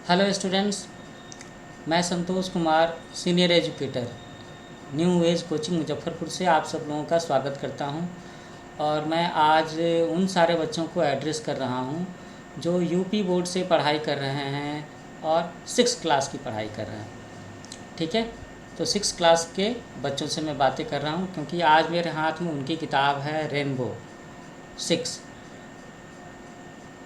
Hello students, मैं Santosh Kumar senior educator new age coaching Muzaffarpur से आप सब लोगों का स्वागत करता हूं। और मैं आज उन सारे बच्चों को एड्रेस कर रहा हूं जो यूपी बोर्ड से पढ़ाई कर रहे हैं और 6 क्लास की पढ़ाई कर रहे हैं। ठीक है, तो 6 क्लास के बच्चों से मैं बातें कर रहा हूं क्योंकि आज मेरे हाथ में उनकी किताब है रेनबो 6।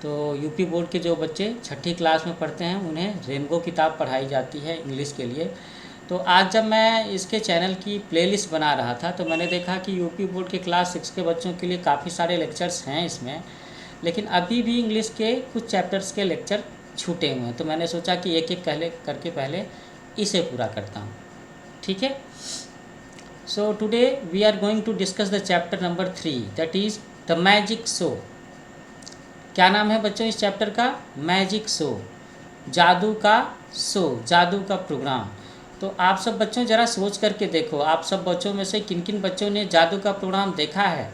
तो यूपी बोर्ड के जो बच्चे 6ठी क्लास में पढ़ते हैं उन्हें रेनबो किताब पढ़ाई जाती है इंग्लिश के लिए। तो आज जब मैं इसके चैनल की प्लेलिस्ट बना रहा था तो मैंने देखा कि यूपी बोर्ड के क्लास 6 के बच्चों के लिए काफ़ी सारे लेक्चर्स हैं इसमें, लेकिन अभी भी इंग्लिश के कुछ चैप्टर्स के लेक्चर छूटे हुए हैं। तो मैंने सोचा कि एक एक करके पहले इसे पूरा करता हूँ। ठीक है, so today we are going to discuss the chapter number 3, that is the magic show. क्या नाम है बच्चों इस चैप्टर का? मैजिक शो, जादू का शो, जादू का प्रोग्राम। तो आप सब बच्चों ज़रा सोच करके देखो, आप सब बच्चों में से किन किन बच्चों ने जादू का प्रोग्राम देखा है?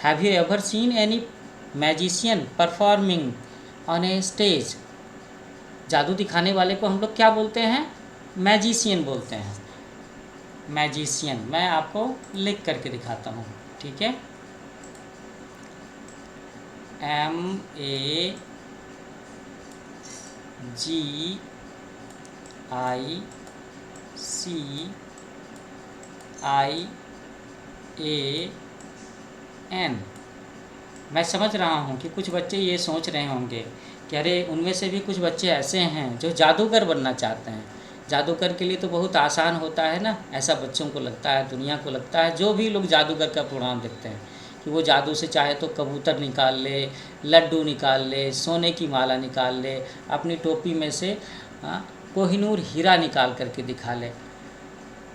Have you ever seen any magician performing on a stage? जादू दिखाने वाले को हम लोग क्या बोलते हैं? मैजिशियन बोलते हैं। मैजिशियन मैं आपको लिख करके दिखाता हूँ। ठीक है, MAGICIAN, मैं समझ रहा हूँ कि कुछ बच्चे ये सोच रहे होंगे कि अरे उनमें से भी कुछ बच्चे ऐसे हैं जो जादूगर बनना चाहते हैं। जादूगर के लिए तो बहुत आसान होता है ना, ऐसा बच्चों को लगता है, दुनिया को लगता है, जो भी लोग जादूगर का प्रोग्राम देखते हैं कि वो जादू से चाहे तो कबूतर निकाल ले, लड्डू निकाल ले, सोने की माला निकाल ले, अपनी टोपी में से कोहिनूर हीरा निकाल करके दिखा ले।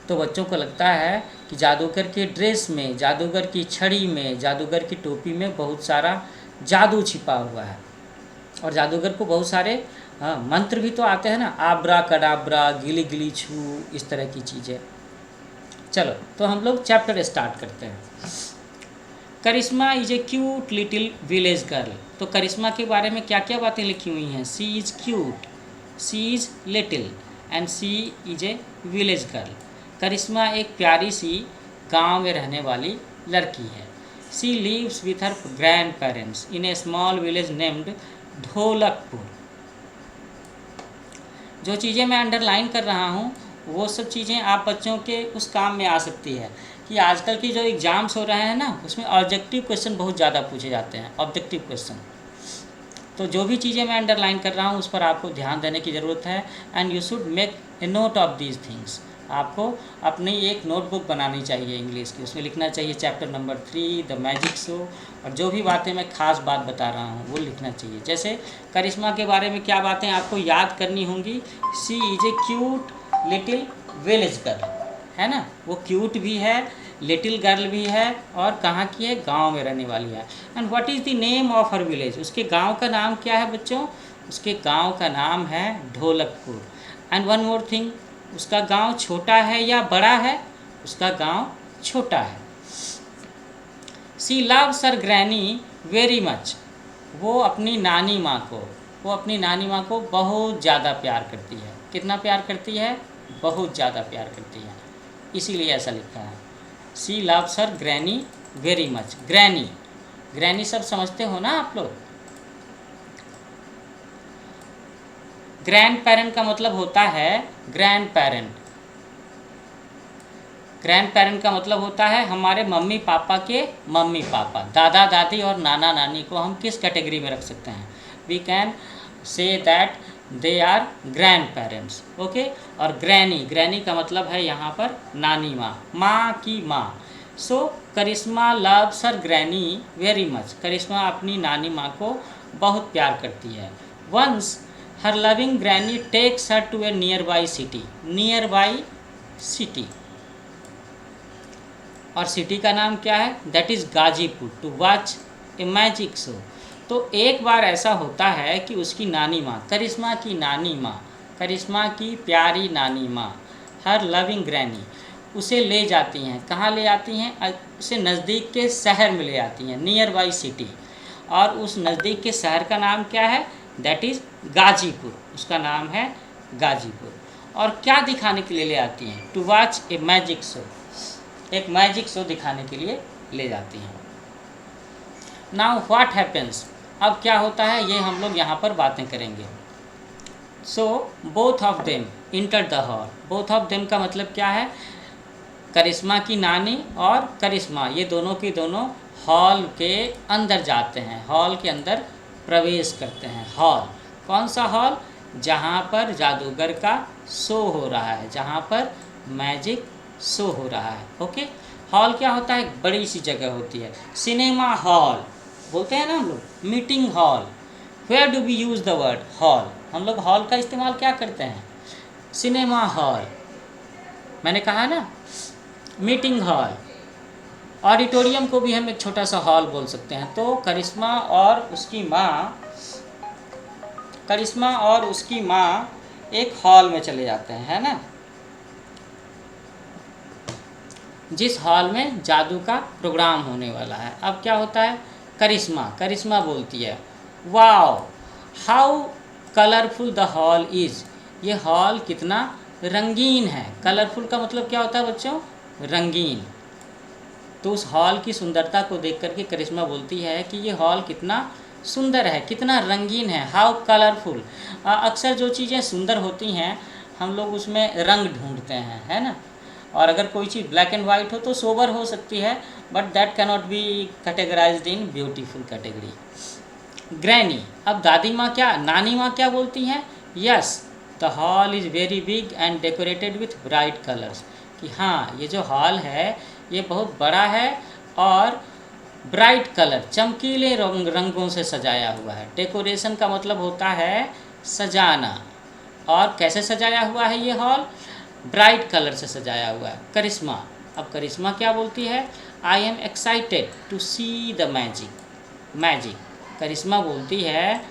तो बच्चों को लगता है कि जादूगर के ड्रेस में, जादूगर की छड़ी में, जादूगर की टोपी में बहुत सारा जादू छिपा हुआ है। और जादूगर को बहुत सारे मंत्र भी तो आते हैं ना, आब्रा कडाब्रा, गिली गिली छू, इस तरह की चीज़ें। चलो तो हम लोग चैप्टर स्टार्ट करते हैं। Karishma is a cute little village girl. तो करिश्मा के बारे में क्या क्या बातें लिखी हुई हैं? She is cute, she is little and she is a village girl. Karishma एक प्यारी सी गांव में रहने वाली लड़की है। She lives with her grandparents in a small village named Dholakpur. जो चीज़ें मैं अंडरलाइन कर रहा हूँ वो सब चीज़ें आप बच्चों के उस काम में आ सकती है कि आजकल की जो एग्ज़ाम्स हो रहे हैं ना, उसमें ऑब्जेक्टिव क्वेश्चन बहुत ज़्यादा पूछे जाते हैं, ऑब्जेक्टिव क्वेश्चन। तो जो भी चीज़ें मैं अंडरलाइन कर रहा हूँ उस पर आपको ध्यान देने की ज़रूरत है। And you should make a note of these things. आपको अपनी एक नोटबुक बनानी चाहिए इंग्लिश की, उसमें लिखना चाहिए chapter number 3 the magic show, और जो भी बातें मैं ख़ास बात बता रहा हूँ वो लिखना चाहिए। जैसे करिश्मा के बारे में क्या बातें आपको याद करनी होंगी? She is a cute little village girl, है ना, वो क्यूट भी है, लिटिल गर्ल भी है, और कहाँ की है? गांव में रहने वाली है। And what is the name of her village? उसके गांव का नाम क्या है बच्चों? उसके गांव का नाम है Dholakpur. And one more thing, उसका गांव छोटा है या बड़ा है? उसका गांव छोटा है। She loves her granny very much. वो अपनी नानी माँ को बहुत ज़्यादा प्यार करती है। कितना प्यार करती है? बहुत ज़्यादा प्यार करती है, इसीलिए ऐसा लिखा है। She loves her granny very much. Granny, granny सब समझते हो ना आप लोग? ग्रैंड पेरेंट का मतलब होता है ग्रैंड पेरेंट। ग्रैंड पेरेंट का मतलब होता है हमारे मम्मी पापा के मम्मी पापा, दादा दादी और नाना नानी को हम किस कैटेगरी में रख सकते हैं? We can say that they are grandparents. Okay. और ग्रैनी, ग्रैनी का मतलब है यहाँ पर नानी माँ, माँ की माँ। So Karishma loves her granny very much. Karishma अपनी नानी माँ को बहुत प्यार करती है। Once her loving granny takes her to a nearby city. Nearby city, और सिटी का नाम क्या है? That is Ghazipur, to watch a magic show. तो एक बार ऐसा होता है कि उसकी नानी माँ, करिश्मा की नानी माँ, करिश्मा की प्यारी नानी माँ, हर लविंग ग्रैनी, उसे ले जाती हैं। कहाँ ले जाती हैं? उसे नज़दीक के शहर में ले जाती हैं, नियर बाई सिटी। और उस नज़दीक के शहर का नाम क्या है? दैट इज़ गाजीपुर, उसका नाम है गाजीपुर। और क्या दिखाने के लिए ले आती हैं? To watch a magic show, एक मैजिक शो दिखाने के लिए ले जाती हैं। नाउ व्हाट हैपन्स, अब क्या होता है ये हम लोग यहाँ पर बातें करेंगे। So both of them enter the hall, both of them का मतलब क्या है? करिश्मा की नानी और करिश्मा ये दोनों की दोनों हॉल के अंदर जाते हैं, हॉल के अंदर प्रवेश करते हैं। हॉल, कौन सा हॉल? जहाँ पर जादूगर का शो हो रहा है, जहाँ पर मैजिक शो हो रहा है। ओके, हॉल क्या होता है? एक बड़ी सी जगह होती है। सिनेमा हॉल बोलते हैं ना हम लोग, meeting hall. Where do we use the word hall? हम लोग हॉल का इस्तेमाल क्या करते हैं? सिनेमा हॉल, मैंने कहा ना, मीटिंग हॉल। ऑडिटोरियम को भी हम एक छोटा सा हॉल बोल सकते हैं। तो करिश्मा और उसकी माँ एक हॉल में चले जाते हैं, है ना, जिस हॉल में जादू का प्रोग्राम होने वाला है। अब क्या होता है? करिश्मा बोलती है, wow how colourful the hall is, ये हॉल कितना रंगीन है। कलरफुल का मतलब क्या होता है बच्चों? रंगीन। तो उस हॉल की सुंदरता को देख करके करिश्मा बोलती है कि ये हॉल कितना सुंदर है, कितना रंगीन है। हाउ कलरफुल, अक्सर जो चीज़ें सुंदर होती हैं हम लोग उसमें रंग ढूंढते हैं, है ना। और अगर कोई चीज़ ब्लैक एंड वाइट हो तो सोबर हो सकती है, but that cannot be categorised in beautiful category. Granny, अब दादी माँ क्या, नानी माँ क्या बोलती हैं? Yes the hall is very big and decorated with bright colours, कि हाँ ये जो हॉल है ये बहुत बड़ा है और ब्राइट कलर, चमकीले रंगों से सजाया हुआ है। डेकोरेशन का मतलब होता है सजाना, और कैसे सजाया हुआ है ये हॉल? ब्राइट कलर से सजाया हुआ है। करिश्मा, अब करिश्मा क्या बोलती है? I am excited to see the magic. Karishma बोलती है,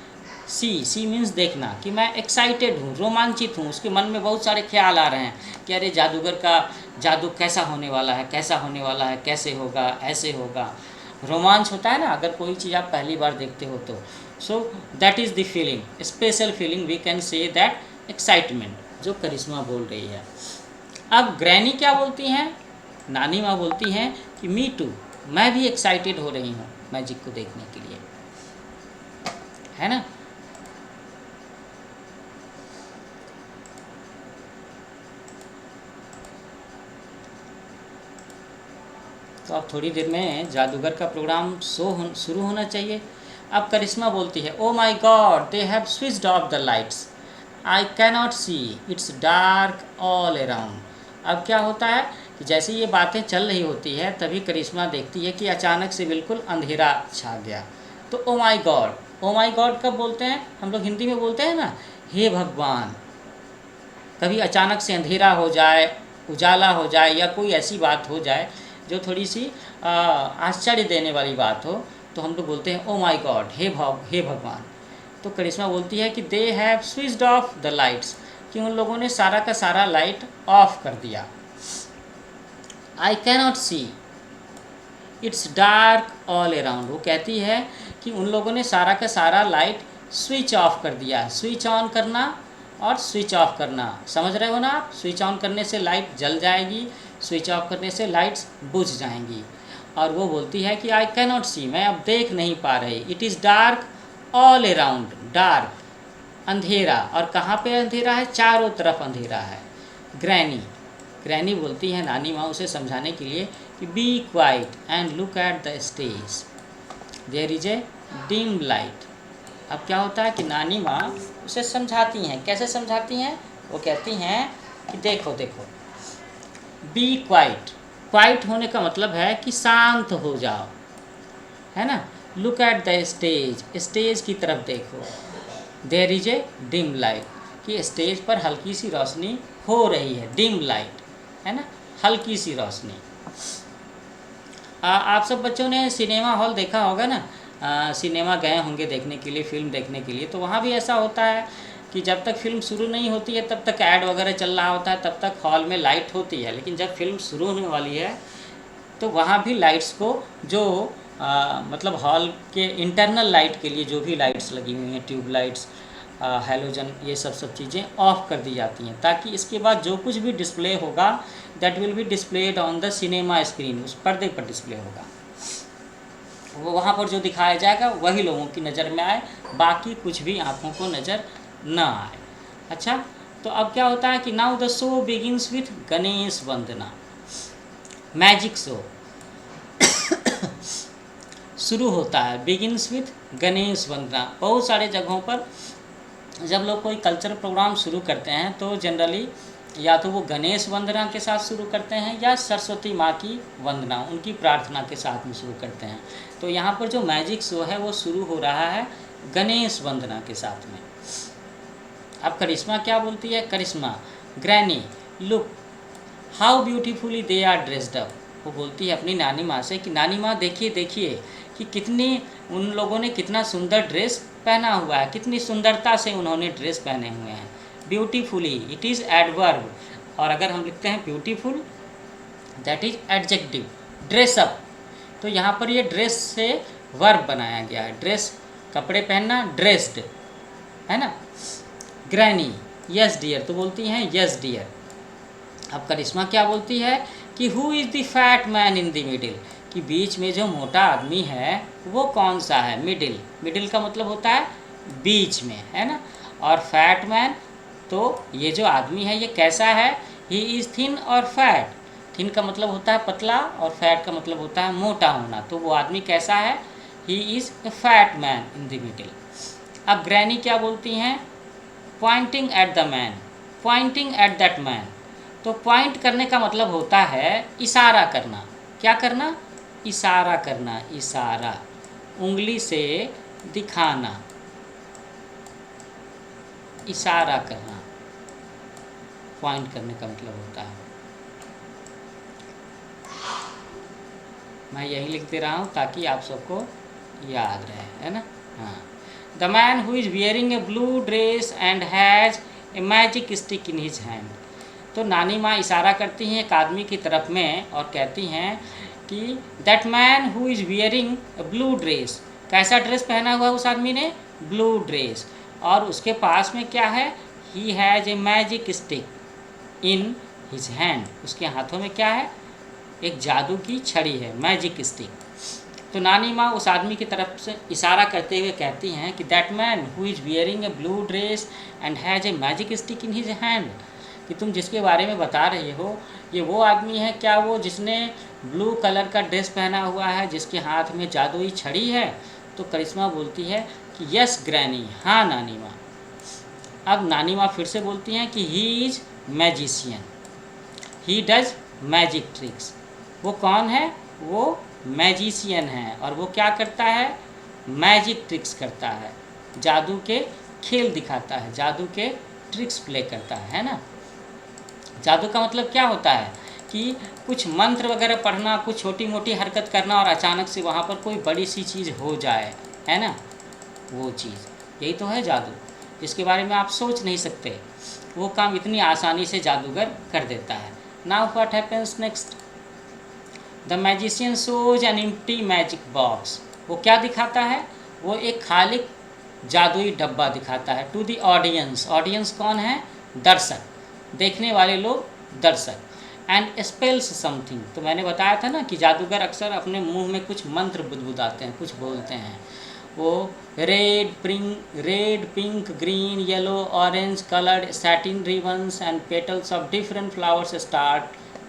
सी मीन्स देखना, कि मैं एक्साइटेड हूँ, रोमांचित हूँ। उसके मन में बहुत सारे ख्याल आ रहे हैं कि अरे जादूगर का जादू कैसा होने वाला है, कैसे होगा, ऐसे होगा। रोमांच होता है ना, अगर कोई चीज़ आप पहली बार देखते हो तो। So that is the feeling, special feeling, we can say that excitement, जो करिश्मा बोल रही है। अब ग्रैनी क्या बोलती हैं? नानी माँ बोलती हैं कि मी टू, मैं भी एक्साइटेड हो रही हूँ मैजिक को देखने के लिए, है ना। तो अब थोड़ी देर में जादूगर का प्रोग्राम शुरू होना चाहिए। अब करिश्मा बोलती है, oh my god they have switched off the lights, I cannot see, it's dark all around. अब क्या होता है कि जैसे ये बातें चल रही होती है तभी करिश्मा देखती है कि अचानक से बिल्कुल अंधेरा छा गया। तो ओ माई गॉड कब बोलते हैं? हम लोग हिंदी में बोलते हैं ना, हे भगवान। कभी अचानक से अंधेरा हो जाए, उजाला हो जाए, या कोई ऐसी बात हो जाए जो थोड़ी सी आश्चर्य देने वाली बात हो, तो हम लोग बोलते हैं ओ माई गॉड, हे भगवान। तो करिश्मा बोलती है कि दे have switched off the lights, कि उन लोगों ने सारा का सारा लाइट ऑफ कर दिया। आई cannot see, it's dark all around, वो कहती है कि उन लोगों ने सारा का सारा लाइट स्विच ऑफ कर दिया। स्विच ऑन करना और स्विच ऑफ करना, समझ रहे हो ना आप? स्विच ऑन करने से लाइट जल जाएगी, स्विच ऑफ करने से लाइट्स बुझ जाएंगी। और वो बोलती है कि आई कैनॉट सी, मैं अब देख नहीं पा रही। It is dark all around, dark अंधेरा, और कहाँ पे अंधेरा है? चारों तरफ अंधेरा है। ग्रैनी बोलती है, नानी माँ उसे समझाने के लिए, कि be quiet and look at the stage, there is a dim light. अब क्या होता है कि नानी माँ उसे समझाती हैं। कैसे समझाती हैं? वो कहती हैं कि देखो, बी क्वाइट होने का मतलब है कि शांत हो जाओ, है ना। लुक एट द स्टेज की तरफ देखो। There is a dim light, कि स्टेज पर हल्की सी रोशनी हो रही है, डिम लाइट, है ना, हल्की सी रोशनी। आप सब बच्चों ने सिनेमा हॉल देखा होगा ना, सिनेमा गए होंगे देखने के लिए, फिल्म देखने के लिए। तो वहाँ भी ऐसा होता है कि जब तक फिल्म शुरू नहीं होती है तब तक ऐड वगैरह चल रहा होता है, तब तक हॉल में लाइट होती है। लेकिन जब फिल्म शुरू होने वाली है तो वहाँ भी लाइट्स को जो मतलब हॉल के इंटरनल लाइट के लिए जो भी लाइट्स लगी हुई हैं, ट्यूब लाइट्स, हैलोजन, ये सब चीज़ें ऑफ कर दी जाती हैं, ताकि इसके बाद जो कुछ भी डिस्प्ले होगा that will be displayed on the cinema screen, उस पर्दे पर डिस्प्ले होगा, वो वहाँ पर जो दिखाया जाएगा वही लोगों की नज़र में आए, बाकी कुछ भी आँखों को नज़र ना आए। अच्छा, तो अब क्या होता है कि now the show begins with Ganesh Vandana, magic show शुरू होता है, बिगिंस विथ गणेश वंदना। बहुत सारे जगहों पर जब लोग कोई कल्चरल प्रोग्राम शुरू करते हैं तो जनरली या तो वो गणेश वंदना के साथ शुरू करते हैं या सरस्वती माँ की वंदना, उनकी प्रार्थना के साथ में शुरू करते हैं। तो यहाँ पर जो मैजिक शो है वो शुरू हो रहा है गणेश वंदना के साथ में। अब करिश्मा क्या बोलती है? Karishma, granny look how beautifully they are dressed up. वो बोलती है अपनी नानी माँ से कि नानी माँ देखिए देखिए कि कितनी उन लोगों ने कितना सुंदर ड्रेस पहना हुआ है, कितनी सुंदरता से उन्होंने ड्रेस पहने हुए हैं। ब्यूटीफुली इट इज़ एडवर्ब, और अगर हम लिखते हैं beautiful that is adjective. Dress up, तो यहाँ पर ये ड्रेस से वर्ब बनाया गया है, ड्रेस कपड़े पहनना, ड्रेस्ड, है ना। ग्रैनी यस डियर, तो बोलती हैं यस डियर। अब करिश्मा क्या बोलती है कि who is the fat man in the middle, कि बीच में जो मोटा आदमी है वो कौन सा है? मिडिल, मिडिल का मतलब होता है बीच में, है ना। और फैट मैन, तो ये जो आदमी है ये कैसा है? ही इज़ थिन और फैट, थिन का मतलब होता है पतला और फैट का मतलब होता है मोटा होना, तो वो आदमी कैसा है? He is a fat man in the middle. अब ग्रैनी क्या बोलती हैं? Poynting at the man, Poynting at that man, तो पॉइंट करने का मतलब होता है इशारा करना। क्या करना? इशारा करना, इशारा, उंगली से दिखाना, इशारा करना, पॉइंट करने का मतलब होता है। मैं यही लिख दे रहा हूँ ताकि आप सबको याद रहे, है ना। हाँ, the man who is wearing A blue dress and has a magic stick in his hand, तो नानी माँ इशारा करती हैं एक आदमी की तरफ में और कहती हैं कि that man who is wearing A blue dress, कैसा ड्रेस पहना हुआ उस आदमी ने? ब्लू ड्रेस, और उसके पास में क्या है? He has a magic stick in his hand, उसके हाथों में क्या है? एक जादू की छड़ी है, मैजिक स्टिक। तो नानी माँ उस आदमी की तरफ से इशारा करते हुए कहती हैं कि that man who is wearing A blue dress and has a magic stick in his hand, कि तुम जिसके बारे में बता रहे हो ये वो आदमी है क्या, वो जिसने ब्लू कलर का ड्रेस पहना हुआ है, जिसके हाथ में जादुई छड़ी है? तो करिश्मा बोलती है कि यस ग्रैनी, हाँ नानी माँ। अब नानी माँ फिर से बोलती हैं कि he is magician, he does magic tricks, वो कौन है? वो मैजिशियन है, और वो क्या करता है? मैजिक ट्रिक्स करता है, जादू के खेल दिखाता है, जादू के ट्रिक्स प्ले करता है ना। जादू का मतलब क्या होता है कि कुछ मंत्र वगैरह पढ़ना, कुछ छोटी मोटी हरकत करना और अचानक से वहाँ पर कोई बड़ी सी चीज़ हो जाए, है ना, वो चीज़, यही तो है जादू, जिसके बारे में आप सोच नहीं सकते, वो काम इतनी आसानी से जादूगर कर देता है। Now what happens next? The magician shows an empty magic box, वो क्या दिखाता है? वो एक खाली जादुई डब्बा दिखाता है टू द ऑडियंस, ऑडियंस कौन है? दर्शक, देखने वाले लोग, दर्शक। एंड स्पेल्स समथिंग, तो मैंने बताया था ना कि जादूगर अक्सर अपने मुंह में कुछ मंत्र बुदबुदाते हैं, कुछ बोलते हैं। वो red pink green yellow orange coloured satin ribbons and petals of different flowers start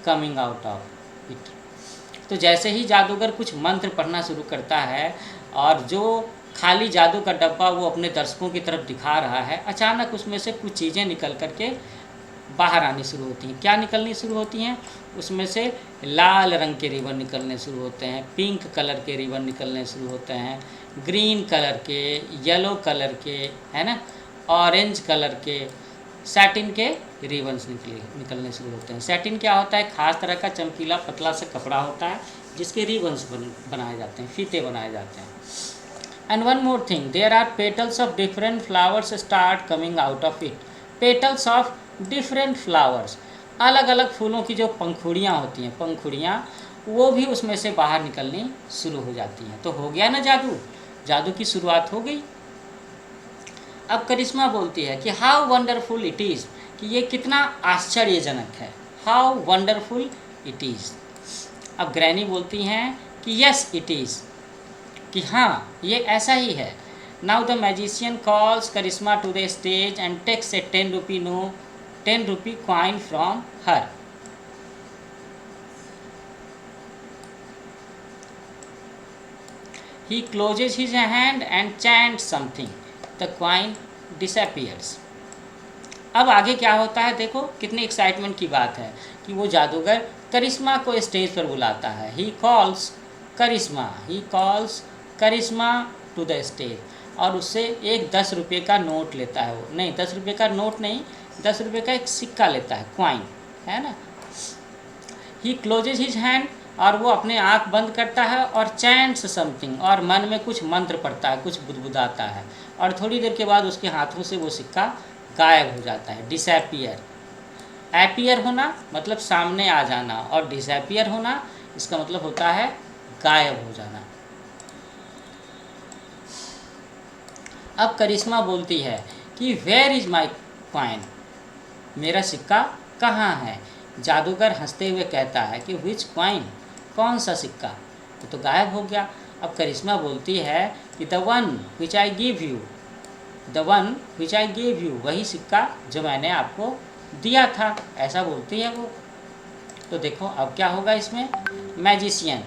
coming out of it, तो जैसे ही जादूगर कुछ मंत्र पढ़ना शुरू करता है और जो खाली जादू का डब्बा वो अपने दर्शकों की तरफ दिखा रहा है, अचानक उसमें से कुछ चीज़ें निकल करके बाहर आनी शुरू होती हैं। क्या निकलनी शुरू होती हैं? उसमें से लाल रंग के रिबन निकलने शुरू होते हैं, पिंक कलर के रिबन निकलने शुरू होते हैं, ग्रीन कलर के, येलो कलर के, है ना, ऑरेंज कलर के, सैटिन के रिबन्स निकलने शुरू होते हैं। सैटिन क्या होता है? खास तरह का चमकीला पतला सा कपड़ा होता है जिसके रिबन्स बनाए जाते हैं, फीते बनाए जाते हैं। And one more thing, there are petals of different flowers start coming out of it, petals of different flowers, अलग अलग फूलों की जो पंखुड़ियाँ होती हैं, पंखुड़ियाँ, वो भी उसमें से बाहर निकलनी शुरू हो जाती हैं। तो हो गया ना जादू, जादू की शुरुआत हो गई। अब करिश्मा बोलती है कि हाउ वंडरफुल इट इज़, कि ये कितना आश्चर्यजनक है, हाउ वंडरफुल इट इज़। अब ग्रैनी बोलती हैं कि यस इट इज़, कि हाँ ये ऐसा ही है। Now the magician calls Karishma to the stage and takes a 10 rupee coin from her. He closes his hand and chants something. The coin disappears. अब आगे क्या होता है देखो, कितनी एक्साइटमेंट की बात है कि वो जादूगर करिश्मा को स्टेज पर बुलाता है। He calls Karishma to the stage, और उससे एक 10 रुपये का नोट लेता है। वो नहीं, 10 रुपये का नोट नहीं, 10 रुपये का एक सिक्का लेता है, कॉइन है ना। ही क्लोजेज हिज हैंड, और वो अपने आँख बंद करता है और चैंट्स समथिंग, और मन में कुछ मंत्र पढ़ता है, कुछ बुदबुदाता है, और थोड़ी देर के बाद उसके हाथों से वो सिक्का गायब हो जाता है। डिसअपियर, अपीयर होना मतलब सामने आ जाना, और डिसअपियर होना इसका मतलब होता है गायब हो जाना। अब करिश्मा बोलती है कि वेयर इज़ माई कॉइन, मेरा सिक्का कहाँ है। जादूगर हंसते हुए कहता है कि विच कॉइन, कौन सा सिक्का, वो तो गायब हो गया। अब करिश्मा बोलती है कि the one which I give you, वही सिक्का जो मैंने आपको दिया था, ऐसा बोलती है वो। तो देखो अब क्या होगा इसमें, magician,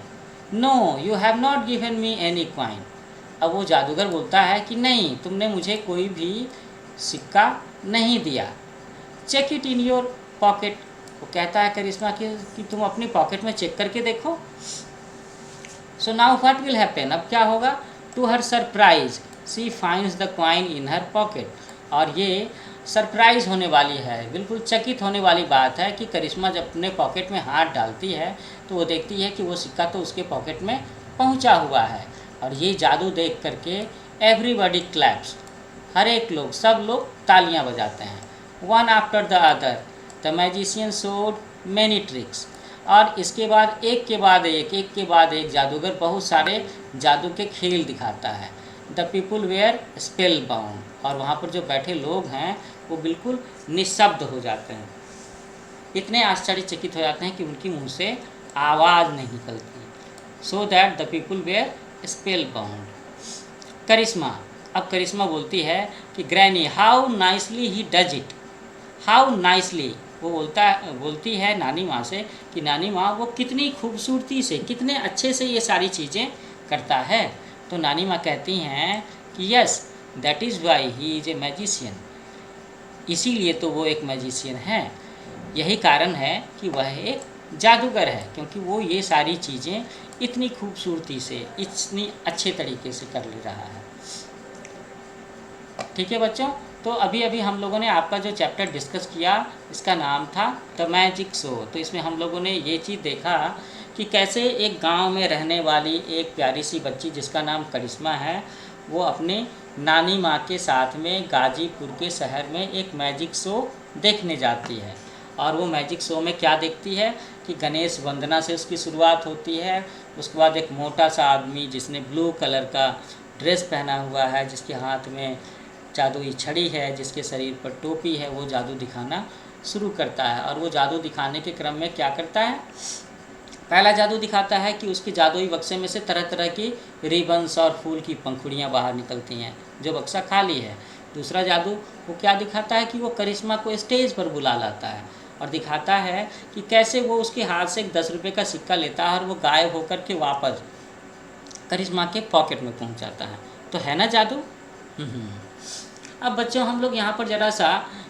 no you have not given me any coin. अब वो जादूगर बोलता है कि नहीं, तुमने मुझे कोई भी सिक्का नहीं दिया। Check it in your pocket, वो कहता है करिश्मा कि तुम अपनी पॉकेट में चेक करके देखो। So now what will happen, अब क्या होगा, to her surprise she finds the coin in her pocket. और ये सरप्राइज होने वाली है, बिल्कुल चकित होने वाली बात है कि करिश्मा जब अपने पॉकेट में हाथ डालती है तो वो देखती है कि वो सिक्का तो उसके पॉकेट में पहुंचा हुआ है। और ये जादू देख करके एवरीबॉडी क्लैप्स, हर एक लोग, सब लोग तालियां बजाते हैं। One after the other the magician showed many tricks, और इसके बाद एक के बाद एक जादूगर बहुत सारे जादू के खेल दिखाता है। The people were spellbound, और वहाँ पर जो बैठे लोग हैं वो बिल्कुल निशब्द हो जाते हैं, इतने आश्चर्यचकित हो जाते हैं कि उनकी मुंह से आवाज़ नहीं निकलती। So that the people were spellbound. Karishma, अब करिश्मा बोलती है कि granny how nicely he does it, how nicely, वो बोलती है नानी माँ से कि नानी माँ वो कितनी खूबसूरती से, कितने अच्छे से ये सारी चीज़ें करता है। तो नानी माँ कहती हैं कि yes that is why he is a magician, इसीलिए तो वो एक मैजिशियन है, यही कारण है कि वह एक जादूगर है, क्योंकि वो ये सारी चीज़ें इतनी खूबसूरती से, इतनी अच्छे तरीके से कर ले रहा है। ठीक है बच्चों, तो अभी हम लोगों ने आपका जो चैप्टर डिस्कस किया इसका नाम था द मैजिक शो। तो इसमें हम लोगों ने ये चीज़ देखा कि कैसे एक गांव में रहने वाली एक प्यारी सी बच्ची जिसका नाम करिश्मा है, वो अपने नानी माँ के साथ में गाजीपुर के शहर में एक मैजिक शो देखने जाती है। और वो मैजिक शो में क्या देखती है कि गणेश वंदना से उसकी शुरुआत होती है। उसके बाद एक मोटा सा आदमी जिसने ब्लू कलर का ड्रेस पहना हुआ है, जिसके हाथ में जादुई छड़ी है, जिसके शरीर पर टोपी है, वो जादू दिखाना शुरू करता है। और वो जादू दिखाने के क्रम में क्या करता है, पहला जादू दिखाता है कि उसके जादुई बक्से में से तरह तरह की रिबन्स और फूल की पंखुड़ियाँ बाहर निकलती हैं, जो बक्सा खाली है। दूसरा जादू वो क्या दिखाता है कि वो करिश्मा को स्टेज पर बुला लाता है और दिखाता है कि कैसे वो उसके हाथ से एक 10 रुपये का सिक्का लेता है और वो गायब होकर के वापस करिश्मा के पॉकेट में पहुंच जाता है। तो है ना जादू। अब बच्चों हम लोग यहाँ पर ज़रा सा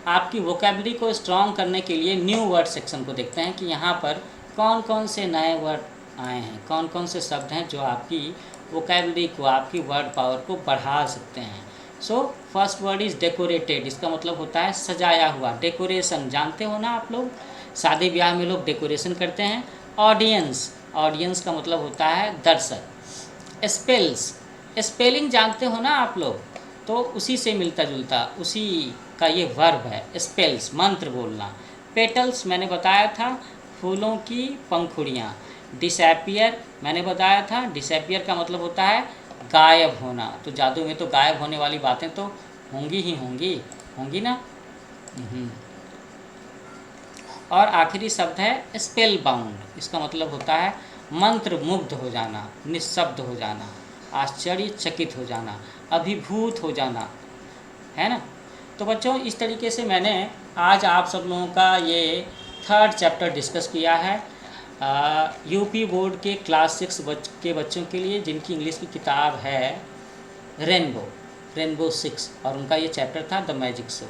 आपकी वोकेबलरी को स्ट्रॉन्ग करने के लिए न्यू वर्ड सेक्शन को देखते हैं कि यहाँ पर कौन कौन से नए वर्ड आए हैं, कौन कौन से शब्द हैं जो आपकी वोकेबलरी को, आपकी वर्ड पावर को बढ़ा सकते हैं। So first word is decorated, इसका मतलब होता है सजाया हुआ। डेकोरेशन जानते हो ना आप लोग, शादी ब्याह में लोग डेकोरेशन करते हैं। ऑडियंस, ऑडियंस का मतलब होता है दर्शक। स्पेल्स, स्पेलिंग जानते हो ना आप लोग, तो उसी से मिलता जुलता, उसी का ये वर्ब है स्पेल्स, मंत्र बोलना। पेटल्स मैंने बताया था, फूलों की पंखुड़ियाँ। डिसएपियर मैंने बताया था, डिसएपियर का मतलब होता है गायब होना। तो जादू में तो गायब होने वाली बातें तो होंगी ही होंगी ना। हम्म। और आखिरी शब्द है स्पेल बाउंड। इसका मतलब होता है मंत्र मुग्ध हो जाना, निःशब्द हो जाना, आश्चर्यचकित हो जाना, अभिभूत हो जाना, है ना। तो बच्चों इस तरीके से मैंने आज आप सब लोगों का ये 3rd चैप्टर डिस्कस किया है यूपी बोर्ड के क्लास 6 के बच्चों के लिए, जिनकी इंग्लिश की किताब है रेनबो 6, और उनका ये चैप्टर था द मैजिक शो।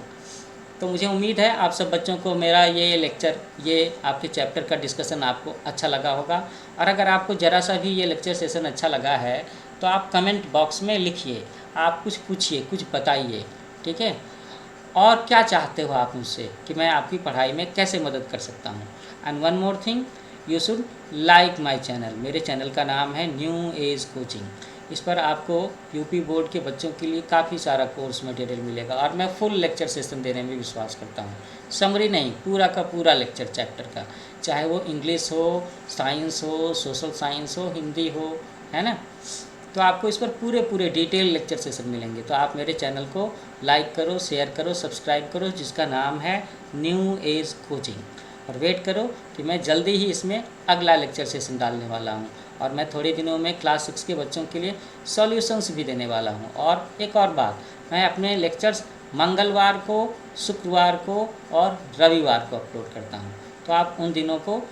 तो मुझे उम्मीद है आप सब बच्चों को मेरा ये लेक्चर, ये आपके चैप्टर का डिस्कशन आपको अच्छा लगा होगा। और अगर आपको ज़रा सा भी ये लेक्चर सेशन अच्छा लगा है तो आप कमेंट बॉक्स में लिखिए, आप कुछ पूछिए, कुछ बताइए, ठीक है। और क्या चाहते हो आप मुझसे कि मैं आपकी पढ़ाई में कैसे मदद कर सकता हूँ। And one more thing, you should like my channel. मेरे चैनल का नाम है न्यू एज कोचिंग। इस पर आपको यूपी बोर्ड के बच्चों के लिए काफ़ी सारा कोर्स मटेरियल मिलेगा, और मैं फुल लेक्चर सेशन देने में विश्वास करता हूँ। समरी नहीं, पूरा का पूरा लेक्चर चैप्टर का, चाहे वो इंग्लिश हो, साइंस हो, सोशल साइंस हो, हिंदी हो, है ना। तो आपको इस पर पूरे डिटेल लेक्चर सेशन मिलेंगे। तो आप मेरे चैनल को लाइक करो, शेयर करो, सब्सक्राइब करो, जिसका नाम है न्यू एज कोचिंग। और वेट करो कि मैं जल्दी ही इसमें अगला लेक्चर सेशन डालने वाला हूँ। और मैं थोड़े दिनों में क्लास 6 के बच्चों के लिए सॉल्यूशंस भी देने वाला हूँ। और एक और बात, मैं अपने लेक्चर्स मंगलवार को, शुक्रवार को और रविवार को अपलोड करता हूँ। तो आप उन दिनों को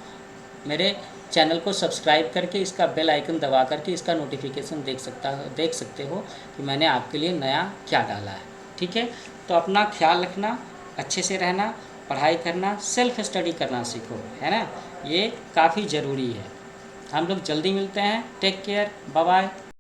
मेरे चैनल को सब्सक्राइब करके इसका बेल आइकन दबा करके इसका नोटिफिकेशन देख सकते हो कि मैंने आपके लिए नया क्या डाला है, ठीक है। तो अपना ख्याल रखना, अच्छे से रहना, पढ़ाई करना, सेल्फ स्टडी करना सीखो, है ना। ये काफ़ी ज़रूरी है। हम लोग जल्दी मिलते हैं। Take care, bye bye.